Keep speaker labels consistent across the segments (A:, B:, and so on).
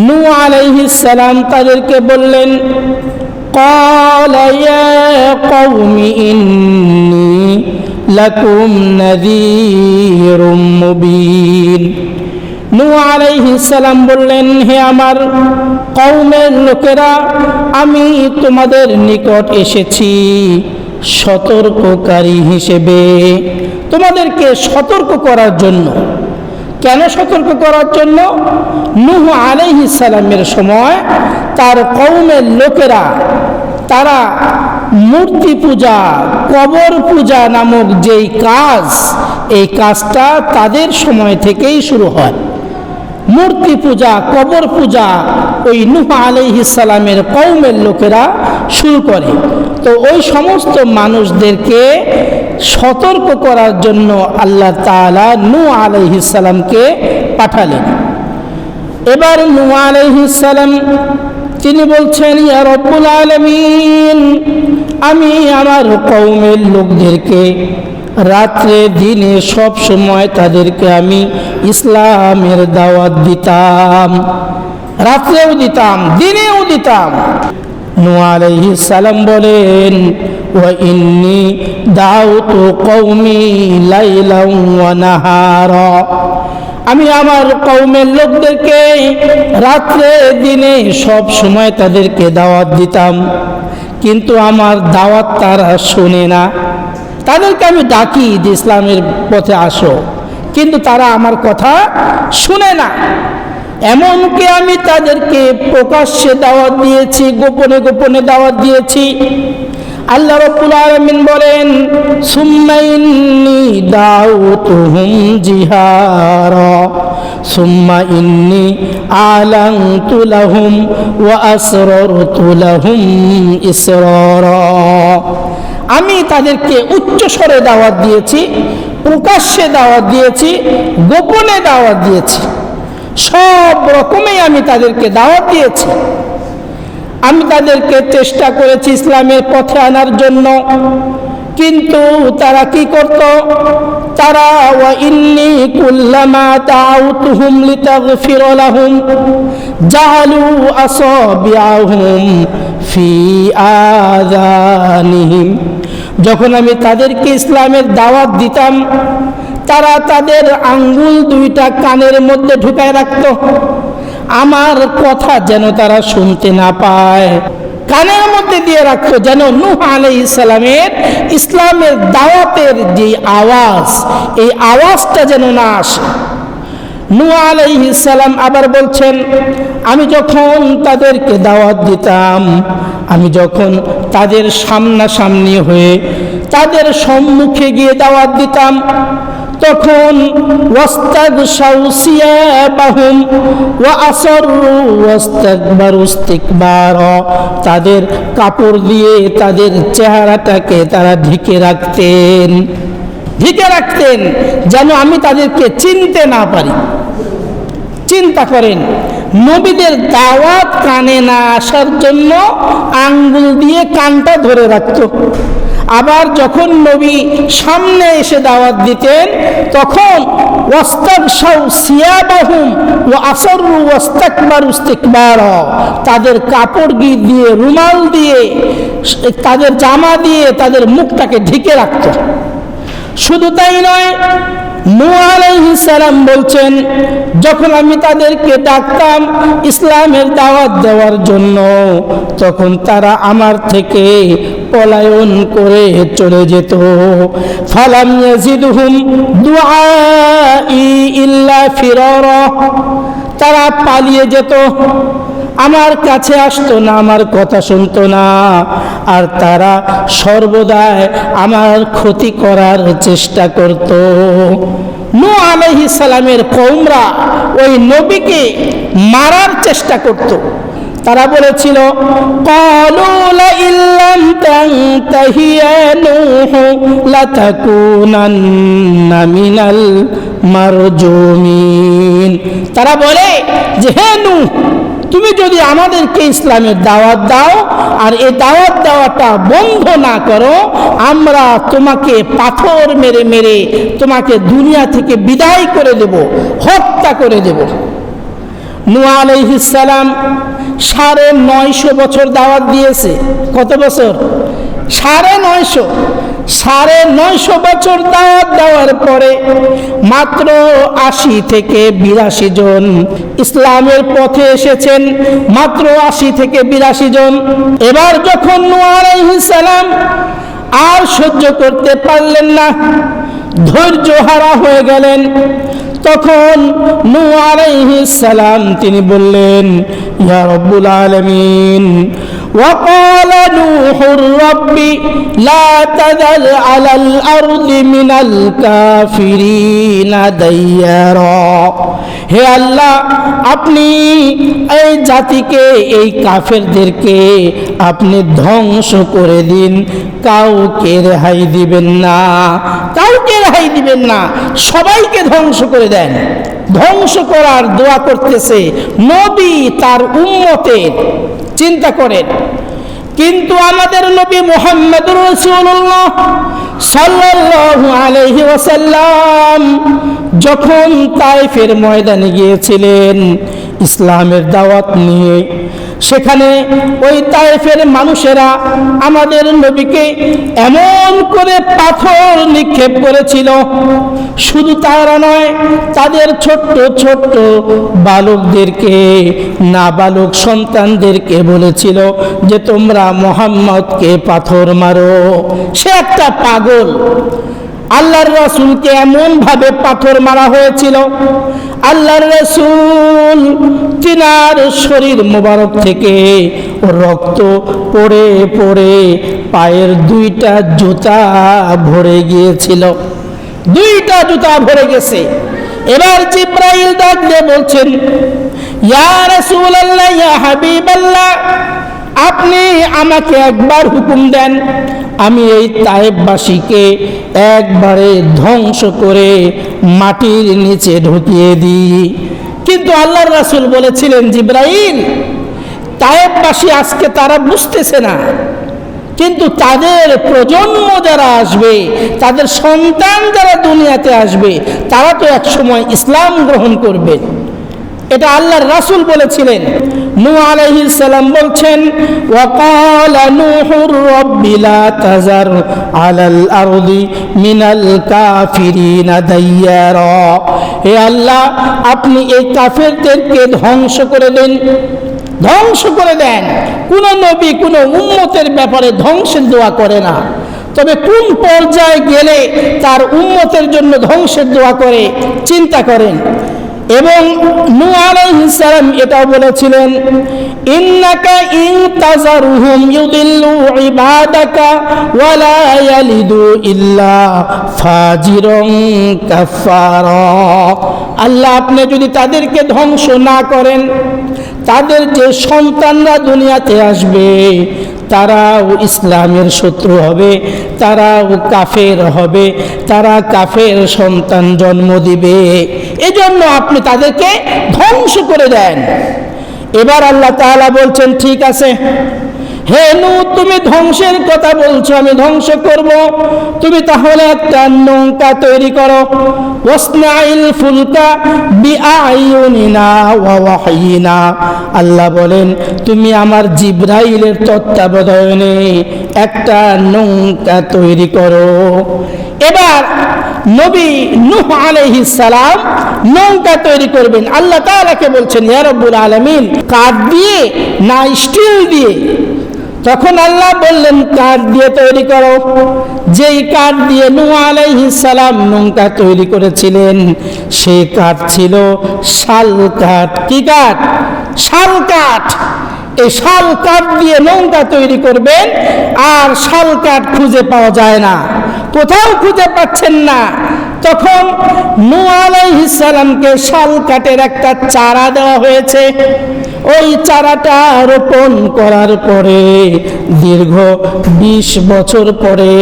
A: নূহ আলাইহিস সালাম তাদেরকে বললেন, ক্বালা ইয়া কওমি ইন্নী লাকুম নাযীরুম মুবিন। নূহ আলাইহিস সালাম বললেন, হে আমার কওমের লোকেরা, আমি তোমাদের নিকট এসেছি সতর্ককারী হিসেবে, তোমাদেরকে সতর্ক করার জন্য। কেন সতর্ক করার জন্য? নূহ আলাইহিস সালামের সময় তার কওমের লোকেরা তারা মূর্তি পূজা, কবর পূজা নামক যেই কাজ, এই কাজটা তাদের সময় থেকেই শুরু হয়। মূর্তি পূজা, কবর পূজা ওই নূহ আলাইহিস সালামের কওমের লোকেরা শুরু করে। তো ওই সমস্ত মানুষদেরকে সতর্ক করার জন্য আল্লাহ তাআলা নূহ আলাইহিস সালামকে পাঠালেন। এবার নূহ আলাইহিস সালাম তিনি বলছেন, ইয়া রব্বুল আলামিন, আমি আমার কওমের লোকদেরকে রাত্রে দিনে সব সময় তাদেরকে আমি ইসলামের দাওয়াত দিতাম, রাত্রেও দিতাম, দিনেও দিতাম। নূহ আলাইহিস সালাম বলেন, ওয়া ইন্নী দাউতু কওমি লাইলান ওয়া নাহারা, আমি আমার কওমের লোকদেরকে রাত্রে দিনে সব সময় তাদেরকে দাওয়াত দিতাম, কিন্তু আমার দাওয়াত তারা শোনে না। তাদেরকে আমি ডাকি যে ইসলামের পথে আসো, কিন্তু তারা আমার কথা শুনে না। এমনকি আমি তাদেরকে প্রকাশ্যে দাওয়াত দিয়েছি, গোপনে গোপনে দাওয়াত দিয়েছি। আল্লাহ রাব্বুল আলামিন বলেন, সুম্মা ইন্নী দাউতুহুম জিহারা সুম্মা ইন্নী আলানতু লাহুম ওয়া আসরারতু লাহুম ইসরারা। আমি তাদেরকে উচ্চ স্বরে দাওয়াত দিয়েছি, প্রকাশ্যে দাওয়াত দিয়েছি, গোপনে দাওয়াত দিয়েছি, সব রকমেই আমি তাদেরকে দাওয়াত দিয়েছি। আমি তাদেরকে চেষ্টা করেছি ইসলামের পথে আনার জন্য, কিন্তু তারা কি করত? তারা ওয়া ইন্নী কুল্লামা দাউতুহুম লিতাগফিরা লাহুম জাআলু আসাবিআহুম ফি আযানিহিম, যখন আমি তাদেরকে ইসলামের দাওয়াত দিতাম, তারা তাদের আঙ্গুল দুইটা কানের মধ্যে ঢুকায় রাখত, আমার কথা যেন তারা শুনতে না পায়, কানের মধ্যে দিয়ে রাখতো, যেন নূহ আলাইহিস সালামের ইসলামের দাওয়াতের যে আওয়াজ, এই আওয়াজটা যেন না আসে। নূহ আলাইহিস সালাম আবার বলছেন, আমি যখন তাদেরকে দাওয়াত দিতাম, আমি যখন তাদের সামনাসামনি হয়ে তাদের সম্মুখে গিয়ে দাওয়াত দিতাম, তখন ওয়াস্তাগশাউ সিয়াবাহুম ওয়া আসররু ওয়াস্তাকবারু ইস্তিকবারা, তাদের কাপড় দিয়ে তাদের চেহারাটাকে তারা ঢেকে রাখতেন যেন আমি তাদেরকে চিনতে না পারি। চিন্তা করেন, নবীদের দাওয়াত কানে না আসার জন্য আঙ্গুল দিয়ে কানটা ধরে রাখত। আবার যখন নবী সামনে এসে দাওয়াত দিতেন, তখন ওয়াস্তাগশাউ সিয়াবাহুম ওয়া আসররু ওয়াস্তাকবারু ইস্তিকবারা, তাদের কাপড় দিয়ে, রুমাল দিয়ে, তাদের জামা দিয়ে তাদের মুখটাকে ঢেকে রাখত। শুধু তাই নয়, নূহ আলাইহিস সালাম বলছেন, যখন আমি তাদেরকে ডাকতাম ইসলামের দাওয়াত দেওয়ার জন্য, তখন তারা আমার থেকে পলায়ন করে চলে যেত। ফালাম ইয়াজিদহুম দুআই ইল্লা ফিরারা, তারা পালিয়ে যেত, আমার কাছে আসতো না, আমার কথা শুনতো না, আর তারা সর্বদাই আমার ক্ষতি করার চেষ্টা করত। নূহ আলাইহিস সালামের কওমরা ওই নবীকে মারার চেষ্টা করত। তারা বলেছিল, ক্বালু লা ইল্লাম তানতাহি ইয়া নূহ লাতাকুনান্না মিনাল মারজুমিন। তারা বলে যে, হে নূহ, তুমি যদি আমাদেরকে ইসলামের দাওয়াত দাও আর এই দাওয়াত দেওয়াটা বন্ধ না করো, আমরা তোমাকে পাথর মেরে মেরে তোমাকে দুনিয়া থেকে বিদায় করে দেব, হত্যা করে দেব। নূহ আলাইহিস সালাম 950 বছর দাওয়াত দিয়েছে। কত বছর? 950 বছর দাওয়াত দেওয়ার পরে মাত্র 80 থেকে 82 জন ইসলামের পথে এসেছেন, মাত্র 80 থেকে 82 জন। এবার যখন নূহ আলাইহিস সালাম আর সহ্য করতে পারলেন না, ধৈর্য হারা হয়ে গেলেন, তখন নূহ আলাইহিস সালাম তিনি বললেন, ইয়া রব্বুল আলামিন, وقال نوح رب لا تذر على الأرض من الكافرين ديارا। হে আল্লাহ, আপনি এই জাতিকে, এই কাফেরদেরকে আপনি ধ্বংস করে দিন, কাউকে রেহাই দিবেন না, কাউকে রেহাই দিবেন না, সবাইকে ধ্বংস করে দেন। ধ্বংস করার দোয়া করতেছে নবী তার উম্মতের। চিন্তা করেন, কিন্তু আমাদের নবী মুহাম্মদুর রাসূলুল্লাহ সাল্লাল্লাহু আলাইহি ওয়াসাল্লাম যখন তায়েফের ময়দানে গিয়েছিলেন ইসলামের দাওয়াত নিয়ে, সেখানে ওই তায়েফের মানুষেরা আমাদের নবীকে এমন করে পাথর নিক্ষেপ করেছিল, শুধু তারা নয়, তাদের ছোট্ট ছোট্ট বালকদেরকে, নাবালক সন্তানদেরকে বলেছিল যে তোমরা মুহাম্মদকে পাথর মারো। সে একটা পাগল। আল্লাহর রাসূলকে এমন ভাবে পাথর মারা হয়েছিল, আল্লাহর রাসূল তিনার শরীর মোবারক থেকে রক্ত পড়ে পড়ে পায়ের 2টা জুতা ভরে গিয়েছিল, 2টা জুতা ভরে গেছে। এবার জিবরাইল ডাক দিয়ে বলছেন, ইয়া রাসূলুল্লাহ, ইয়া হাবিবাল্লাহ, আপনি আমাকে একবার হুকুম দেন, আমি এই তায়েফবাসীকে একবারে ধ্বংস করে মাটির নিচে ঢুকিয়ে দিই। কিন্তু আল্লাহর রাসূল বলেছিলেন, জিবরাইল, তায়েফবাসী আজকে তারা বুঝতেছে না, কিন্তু তাদের প্রজন্ম যারা আসবে, তাদের সন্তান যারা দুনিয়াতে আসবে, তারা তো এক সময় ইসলাম গ্রহণ করবে। এটা আল্লাহর রাসূল বলেছিলেন। নূহ আলাইহিস সালাম বলছেন, ওয়াকালা নূহুর রাব্বি লা তাজার আলাল আরদি মিনাল কাফিরিনা দাইয়ারা। হে আল্লাহ, আপনি এই কাফেরদেরকে ধ্বংস করে দেন, ধ্বংস করে দেন। কোন নবী কোন উম্মতের ব্যাপারে ধ্বংসের দোয়া করে না, তবে কোন পর্যায়ে গেলে তার উম্মতের জন্য ধ্বংসের দোয়া করে চিন্তা করেন। এবং নূহ আলাইহিস সালাম এটাও বলেছিলেন, ইন্নাকা ইন তাজারহুম ইউদিল্লু ইবাদাকা ওয়া লা ইয়ালিদু ইল্লা ফাজিরুন কাফারা। আল্লাহ, আপনি যদি তাদেরকে ধ্বংস না করেন, তাদের যে সন্তানরা দুনিয়াতে আসবে তারাও ইসলামের শত্রু হবে, তারাও কাফের হবে, তারা কাফের সন্তান জন্ম দিবে। এজন্য আপনি তাদেরকে ধ্বংস করে দেন। এবার আল্লাহ তাআলা বলছেন, ঠিক আছে, হে নূহ, তুমি ধ্বংসের কথা বলছো, আমি ধ্বংস করব। তুমি তাহলে একটা নৌকা তৈরি করো। ওয়াসনাইল ফুলকা বিআইউনিনা ওয়া ওয়াহয়িনা। আল্লাহ বলেন, তুমি আমার জিবরাইলের তত্ত্বাবধানে একটা নৌকা তৈরি করো। এবার নবী নূহ আলাইহিস সালাম নৌকা তৈরি করবেন। আল্লাহ তাআলাকে বলছেন, ইয়া রাব্বুল আলামিন, কাঠ দিয়ে না স্টিল দিয়ে? তখন আল্লাহ বললেন, কাঠ দিয়ে তৈরি করো। যেই কাঠ দিয়ে নূহ আলাইহিস সালাম নৌকা তৈরি করেছিলেন, সেই কাঠ ছিল শাল কাঠ। কি কাঠ? শাল কাঠ। এই শাল কাঠ দিয়ে নৌকা তৈরি করবেন, আর শাল কাঠ খুঁজে পাওয়া যায় না, কোথাও খুঁজে পাচ্ছেন না। তখন নূহ আলাইহিস সালামকে শাল কাঠের একটা চারা দেওয়া হয়েছে। ওই চারাটা রোপণ করার পরে দীর্ঘ 20 বছর পরে,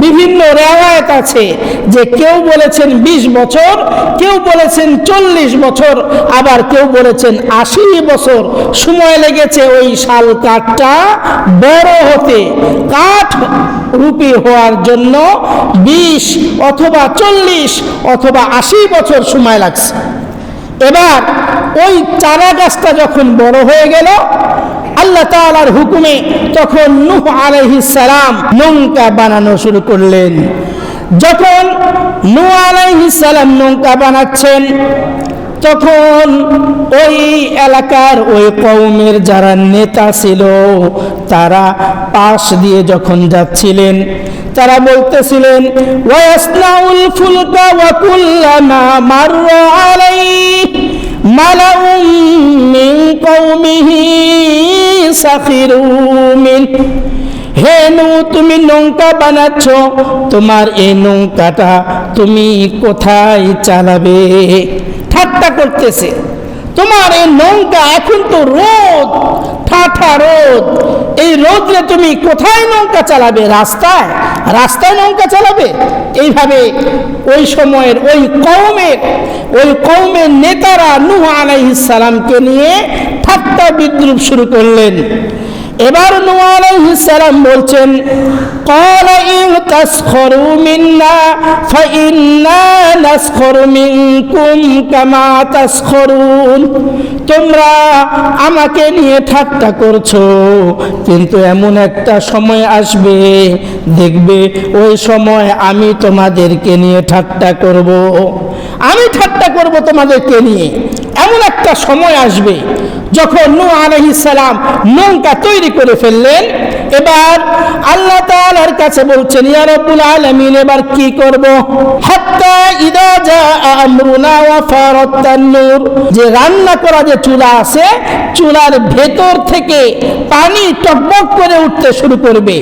A: বিভিন্ন রিওয়ায়াত আছে যে কেউ বলেছেন 20 বছর, কেউ বলেছেন 40 বছর, আবার কেউ বলেছেন 80 বছর সময় লেগেছে ওই শাল কাঠটা বড় হতে। কাঠ রূপী হওয়ার জন্য 20 অথবা 40 অথবা 80 বছর সময় লাগছে। এবার ওই চারা গাছটা যখন বড় হয়ে গেল আল্লাহ তাআলার হুকুমে, তখন নূহ আলাইহিস সালাম নৌকা বানানো শুরু করলেন। যখন নূহ আলাইহিস সালাম নৌকা বানাচ্ছেন, তখন ওই এলাকার ওই কওমের যারা নেতা ছিল তারা পাশ দিয়ে যখন যাচ্ছিলেন, তারা বলতেছিলেন, ওয়াসনাউল ফুলকা ওয়া কুল্লামা মাররা আলাইহি মালাউম মিন কওমিহি সাখিরু মিন। হে নূহ, তুমি নৌকা বানাচ্ছ, তোমার এই নৌকাটা তুমি কোথায় চালাবে? ঠাট্টা করতেছে, তোমার এই নৌকা, এখন তো রোদ, ঠাঠা রোদ, এই রোদে তুমি কোথায় নৌকা চালাবে? রাস্তায়? রাস্তায় নৌকা চালাবে? এইভাবে ওই সময়ের ওই কওমের নেতারা নূহ আলাইহিস সালামকে নিয়ে ঠাট্টা বিদ্রূপ শুরু করলেন। এবার নূহ আলাইহিস সালাম বলছেন, ক্বালা ইন তাসখরু মিন্না ফাইন্না নাসখরু মিনকুম কামা তাসখরুন। তোমরা আমাকে নিয়ে ঠাট্টা করছো, কিন্তু এমন একটা সময় আসবে, দেখবে ওই সময় আমি তোমাদেরকে নিয়ে ঠাট্টা করব, আমি ঠাট্টা করব তোমাদেরকে নিয়ে। এমন একটা সময় আসবে যখন নূহ আলাইহিস সালাম নৌকা তৈরি করে ফেললেন। এবার আল্লাহ তাআলার কাছে বলছেন, ইয়া রাব্বুল আলামিন, এবার কি করব? হাত্তা ইদা জাআ আমরুনা ওয়া ফারাতান নূর, যে রান্না করা যে চুলা আছে, চুলার ভেতর থেকে পানি টকবক করে উঠতে শুরু করবে,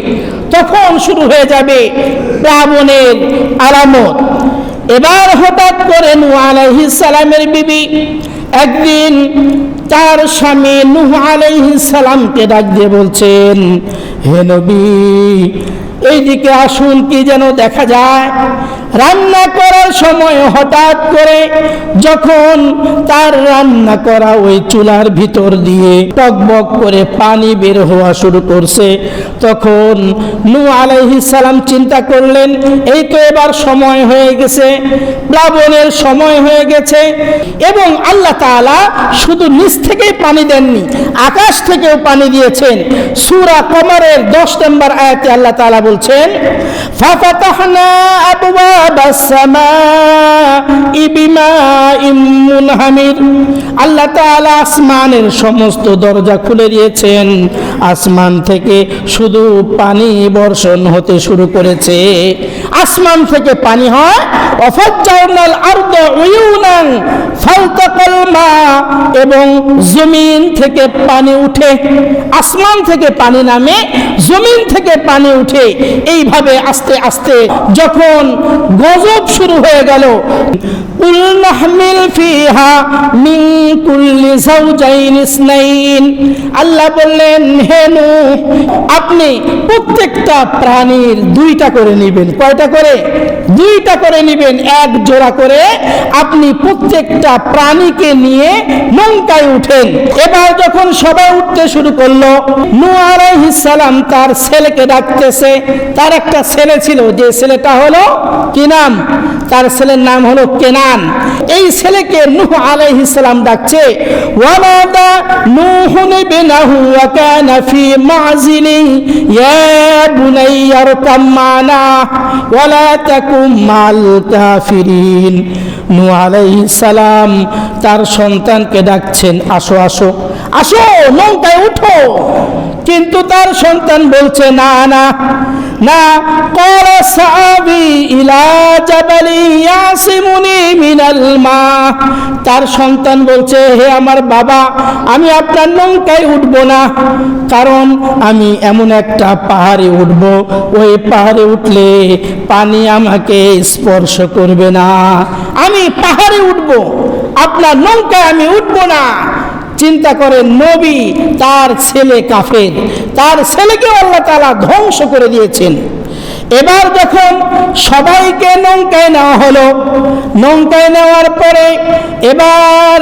A: তখন শুরু হয়ে যাবে প্লাবনের আলামত। এবার হঠাৎ করে নূহ আলাইহিস সালামের বিবি একদিন তার স্বামী নূহ আলাইহিস সালামকে ডাক দিয়ে বলছেন, হে নবী, এইদিকে আসুন, কি যেন দেখা যায়। রান্না করার সময় হঠাৎ করে যখন তার রান্না করা ওই চুলার ভিতর দিয়ে টকবক করে পানি বের হওয়া শুরু করছে, তখন নূহ আলাইহিস সালাম চিন্তা করলেন, এই তো এবার সময় হয়ে গেছে, প্লাবনের সময় হয়ে গেছে। এবং আল্লাহ তাআলা শুধু নিচ থেকেই পানি দেননি, আকাশ থেকেও পানি দিয়েছেন। সূরা কমরের 10 নম্বর আয়াতে আল্লাহ তাআলা বলছেন, ফাফাতাহনা আবওয়াবাস সামাই বিমাইন মুনহামির। আল্লাহ তাআলা আসমানের সমস্ত দরজা খুলে দিয়েছেন, আসমান থেকে শুধু পানি বর্ষণ হতে শুরু করেছে। আসমান থেকে পানি হয়, ওয়াফাজ্জারনাল আরদা উয়ুনান ফালতাকাল মা, এবং জমিন থেকে পানি উঠে, আসমান থেকে পানি নামে, জমিন থেকে পানি উঠে। এইভাবে আস্তে আস্তে যখন গজব শুরু হয়ে গেল, কুল নাহমিল ফিহা মিন কুল্লি যাওজাইন ইসনাইন, আল্লাহ বললেন, হে নূহ, আপনি প্রত্যেকটা প্রাণীর 2টা করে নেবেন। কয়টা করে? 2টা করে নেবেন, এক জোড়া করে আপনি প্রত্যেকটা প্রাণীকে নিয়ে নৌকায় উঠেন। এবার যখন সবাই উঠতে শুরু করলো, নূহ আলাইহিস সালাম তার ছেলেকে ডাকতেছে। তার একটা ছেলে ছিল, যে ছেলেটা হলো কি নাম? তার ছেলের নাম হলো কেনান। এই ছেলেকে নূহ আলাইহিস সালাম ডাকছে, ওয়ানাদা নূহুন ইবনাহু ওয়া কানা ফি মাযিলি ইয়া বুনাইয়া রকাম মানা ওয়া লা তাকুম মাল কাফিরিন। নূহ আলাইহিস সালাম তার সন্তানকে ডাকছেন, আসো আসো আসো, নৌকায় উঠো। কিন্তু তার সন্তান বলছে, না না না, ক্বালা সাআবি ইলা জাবালি ইয়াসিমুনি মিনাল মা। তার সন্তান বলছে, হে আমার বাবা, আমি আপনার নৌকায় উঠবো না, কারণ আমি এমন একটা পাহাড়ে উঠবো, ওই পাহাড়ে উঠলে পানি আমাকে স্পর্শ করবে না, আমি পাহাড়ে উঠবো, আপনার নৌকায় আমি উঠবো না। চিন্তা করেন, নবী, তার ছেলে কাফের, তার ছেলেকে আল্লাহ তাআলা ধ্বংস করে দিয়েছেন। এবার যখন সবাইকে নৌকায় নেওয়া হলো, নৌকায় নেওয়ার পরে এবার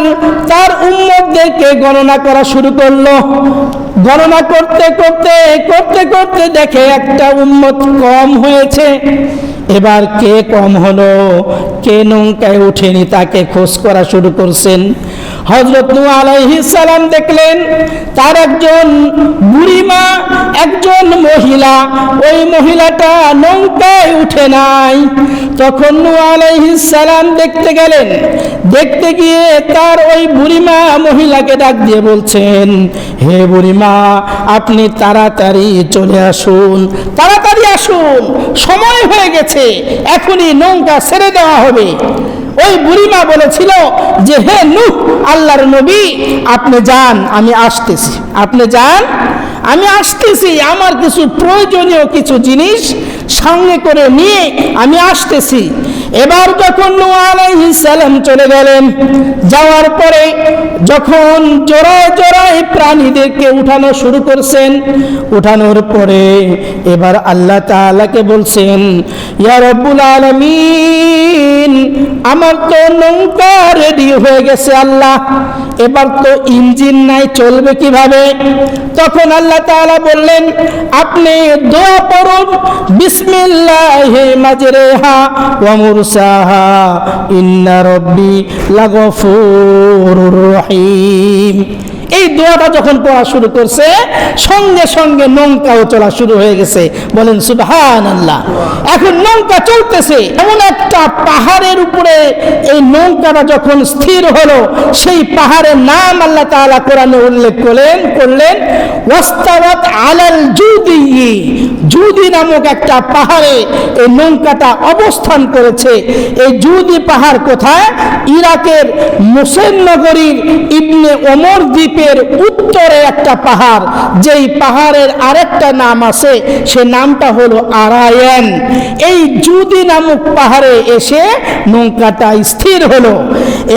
A: তার উম্মতদেরকে গণনা করা শুরু করলো। গণনা করতে করতে করতে করতে দেখে একটা উম্মত কম হয়েছে। এবার কে কম হলো, কে নৌকায় উঠেনি তাকে খোঁজ করা শুরু করছেন। হযরত নূহ আলাইহিস সালাম দেখলেন তার একজন বুড়িমা, একজন মহিলা, ওই মহিলাটা নৌকায় উঠে নাই। তখন নূহ আলাইহিস সালাম দেখতে গেলেন, দেখতে গিয়ে তার ওই বুড়িমা মহিলাকে ডাক দিয়ে বলছেন, হে বুড়িমা, আপনি তাড়াতাড়ি চলে আসুন, তাড়াতাড়ি আসুন, সময় হয়ে গেছে, এখনই নৌকা ছেড়ে দেওয়া হবে। ওই বুড়িমা বলেছিল যে, হে নূহ, আল্লাহর নবী, আপনি যান, আমি আসতেছি, আপনি যান, আমি আসতেছি, আমার কিছু প্রয়োজনীয় কিছু জিনিস সঙ্গে করে নিয়ে আমি আসতেছি। এবার যখন নূহ আলাইহিস সালাম চলে গেলেন, যাওয়ার পরে যখন জোড়ায় জোড়ায় প্রাণীদেরকে উঠানো শুরু করছেন, উঠানোর পরে এবার আল্লাহ তাআলাকে বলছেন, ইয়া রব্বুল আলামিন, আমার তো নৌকা রেডি হয়ে গেছে আল্লাহ, এবার তো ইঞ্জিন নাই, চলবে কিভাবে? তখন আল্লাহ তাআলা বললেন, আপনি দোয়া পড়ুন, বিসমিল্লাহি মাজরিহা ওয়া মুরসাহা ইন্না রাব্বি লাগফুরুর রহিম। এই দোয়াটা যখন পড়া শুরু করছে, সঙ্গে সঙ্গে নৌকাও চলা শুরু হয়ে গেছে। বলেন সুবহানাল্লাহ। এখন নৌকা চলতেছে, এমন একটা পাহাড়ের উপরে এই নৌকাটা যখন স্থির হলো, সেই পাহাড়ের নাম আল্লাহ তাআলা কোরআনে উল্লেখ করলেন ওয়াস্তাওয়াত আলাল জুদি। জুদি নামক একটা পাহাড়ে এই নৌকাটা অবস্থান করেছে। এই জুদি পাহাড় কোথায়? ইরাকের মুসেন নগরীর ইবনে ওমর দ্বীপের উত্তরে একটা পাহাড়, যেই পাহাড়ের আরেকটা নাম আছে, সে নামটা হলো আরায়ান। এই জুদি নামক পাহাড়ে এসে নৌকাটা স্থির হলো।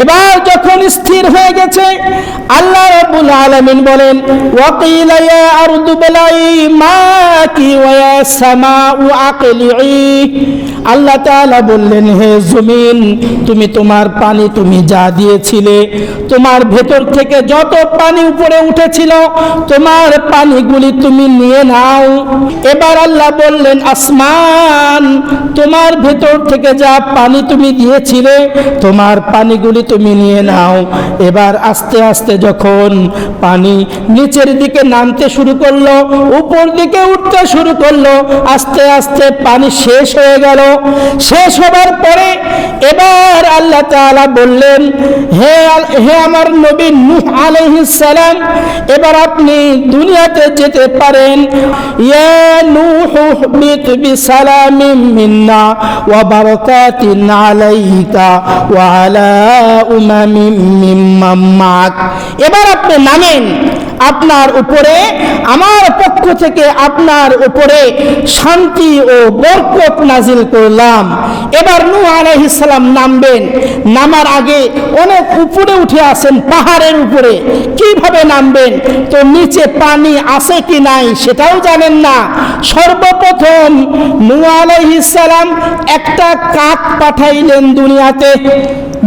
A: এবার যখন স্থির হয়ে গেছে, আল্লাহ রাব্বুল আলামিন বলেন, ওয়াকিলা ইয়া আরদু বলাই মাকি ওয়া ইয়া সামাউ আকলিই। আল্লাহ তাআলা বললেন, হে জমিন, তুমি তোমার পানি তুমি যা দিয়েছিলে, তোমার ভেতর থেকে যত পানি উপরে উঠেছিল, তোমার পানিগুলি তুমি নিয়ে নাও। এবার আল্লাহ বললেন, আসমান, তোমার ভেতর থেকে যা পানি তুমি দিয়েছিলে, তোমার পানিগুলি তুমি নিয়ে নাও। এবার আস্তে আস্তে যখন পানি নিচের দিকে নামতে শুরু করলো, উপর দিকে উঠতে শুরু করলো, আস্তে আস্তে পানি শেষ হয়ে গেল। শেষ হবার পরে এবার আল্লাহ তাআলা বললেন, হে আমার নবী নূহ আলাইহিস সালাম, এবার আপনি দুনিয়াতে যেতে পারেন। ইয়া নূহ বিত বিসালামিন মিন্না ওয়া বারাকাতিন আলাইকা ওয়া আলা উমামিন মিম্মান মাক। এবার আপনি নামেন, আপনার উপরে, আমার পক্ষ থেকে আপনার উপরে শান্তি ও বরকত নাজিল করলাম। এবার নূহ আলাইহিস সালাম নামবেন। নামার আগে অনেক উপরে উঠে আসেন, পাহাড়ের উপরে কিভাবে নামবেন? তো নিচে পানি আছে কি নাই সেটাও জানেন না। সর্বপ্রথম নূহ আলাইহিস সালাম একটা কাক পাঠাইলেন দুনিয়াতে।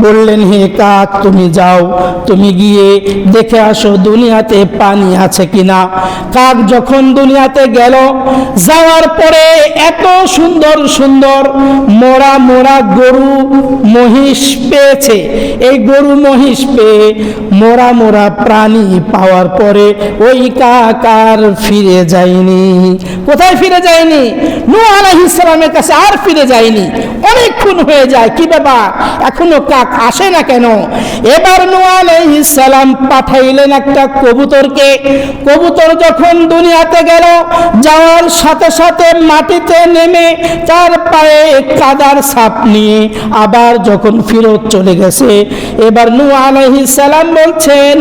A: বললেন, হে কাক, তুমি যাও, তুমি গিয়ে দেখে আসো দুনিয়াতে পানি আছে কিনা। কাক যখন দুনিয়াতে গেল, যাওয়ার পরে এত সুন্দর সুন্দর মোরা মোরা গরু মহিষ পেয়েছে। এই গরু মহিষ পেয়ে, মোরা মোরা প্রাণী পাওয়ার পরে ওই কাক আর ফিরে যায়নি। কোথায় ফিরে যায়নি? নূহ আলাইহিস সালামের কাছে আর ফিরে যায়নি। অনেকক্ষণ হয়ে যায়, কি ব্যাপার, এখনো কাক আসে না কেন? এবার নূহ আলাইহিস সালাম পাঠাইলেন একটা কবুতরকে। কবুতর যখন দুনিয়াতে গেল, যাওয়ার সাথে সাথে মাটিতে নেমে তার পায়ে কাদার ছাপ নিয়ে আবার যখন ফিরত চলে গেছে, এবার নূহ আলাইহিস সালাম বলছেন,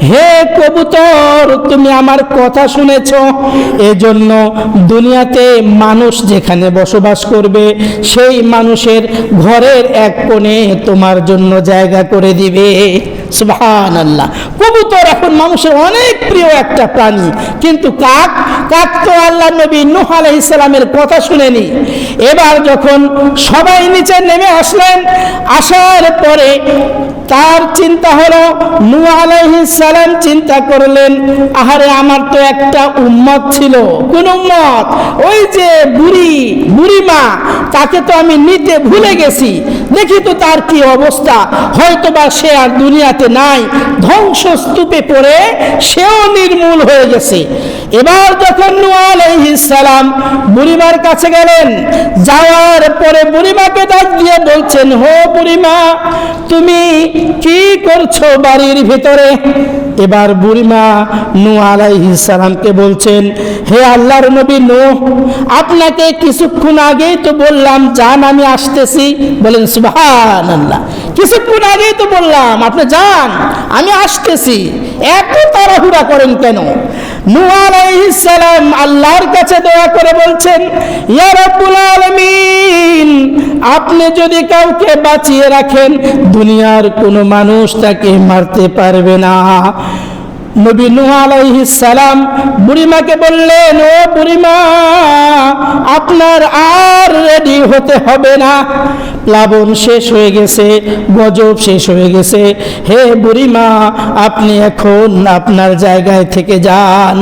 A: হে কবুতর, তুমি আমার কথা শুনেছ, এজন্য দুনিয়াতে মানুষ যেখানে বসবাস করবে, সেই মানুষের ঘরের এক কোণে তোমার জন্য জায়গা করে দিবে। সুবহানাল্লাহ। কবুতর এখন মানুষের অনেক প্রিয় একটা প্রাণী, কিন্তু কাক তো আল্লাহ নবী নূহ আলাইহিস সালামের কথা শুনেনি। এবার যখন সবাই নিচে নেমে আসলেন, আসার পরে তার চিন্তা হলো, নূহ আলাইহিস সালাম চিন্তা করলেন, আহারে আমার তো একটা উম্মত ছিল। কোন উম্মত? ওই যে বুড়িমা, তাকে তো আমি নিতে ভুলে গেছি, দেখি তো তার কি অবস্থা, হয়তোবা সে আর দুনিয়াতে নাই, ধ্বংসস্তূপে পড়ে সেও নির্মূল হয়ে গেছে। এবার যখন নূহ আলাইহিস সালাম বুড়িমার কাছে গেলেন, যাওয়ার পরে বুড়িমাকে ডাক দিয়ে বলছেন, হো বুড়িমা, তুমি কি করছো বাড়ির ভিতরে? এবার বুড়িমা নূহ আলাইহিস সালামকে বলছেন, হে আল্লাহর নবী নূহ, আপনাকে কিছুক্ষণ আগেই তো বললাম যান, আমি আসতেছি। বলেন সুবহানাল্লাহ, কিছুক্ষণ আগেই তো বললাম আপনি যান, আমি আসতেছি, এত তাড়াহুড়া করেন কেন? নূহ আলাইহিস সালাম আল্লাহর কাছে দোয়া করে বলছেন, ইয়া রাব্বুল আলামিন, আপনি যদি কাউকে বাঁচিয়ে রাখেন, দুনিয়ার কোনো মানুষ তাকে মারতে পারবে না। নবী নূহ আলাইহিস সালাম বুড়িমাকে বললেন, ও বুড়িমা, আপনার আর রেডি হতে হবে না, প্লাবন শেষ হয়ে গেছে, গজব শেষ হয়ে গেছে। হে বুড়িমা, আপনি এখন আপনার জায়গায় থেকে যান।